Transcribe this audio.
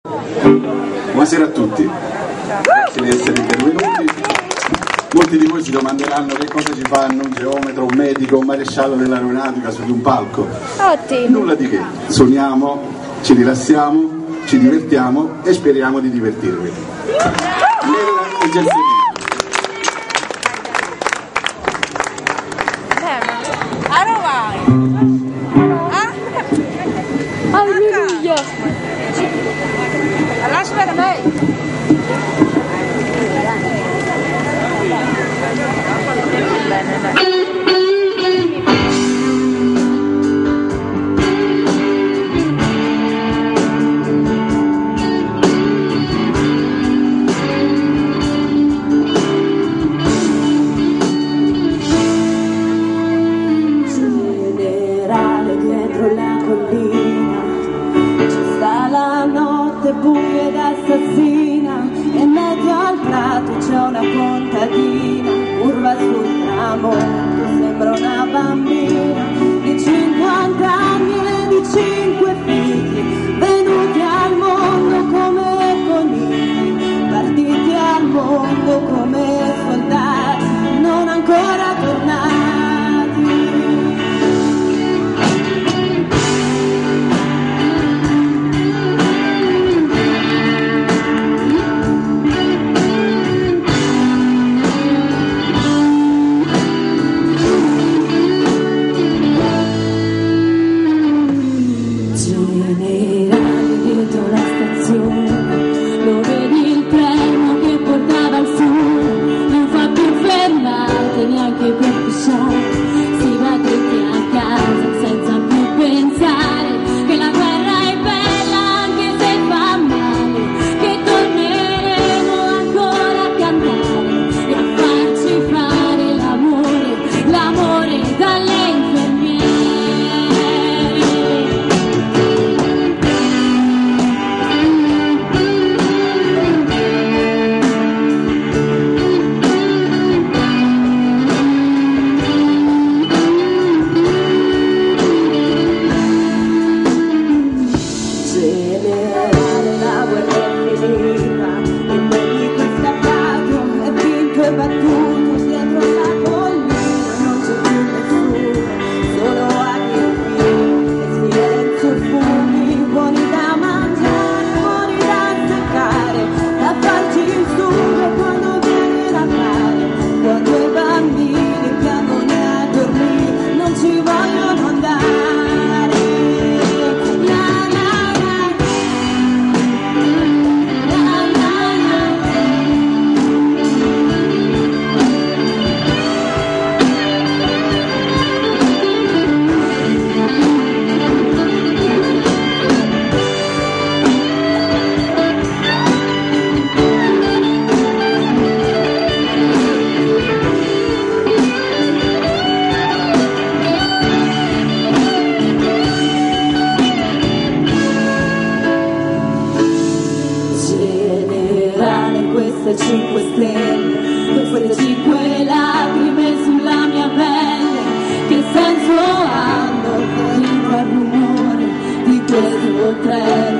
Buonasera a tutti, grazie di essere intervenuti. Molti di voi si domanderanno che cosa ci fanno un geometra, un medico, un maresciallo dell'aeronautica su di un palco. Nulla di che, suoniamo, ci rilassiamo, ci divertiamo e speriamo di divertirvi. Aspetta lei! Generale dietro la collina ci sta la notte buia ed assassina, e in mezzo al prato c'è una contadina, curva sul tramonto, sembra una bambina di 50 anni e di 5 figli, venuti al mondo come conigli, partiti al mondo come soldati, non ancora tornati. Queste 5 stelle, queste 5 lacrime sulla mia pelle, che senso hanno dentro al rumore di quei 2 treni?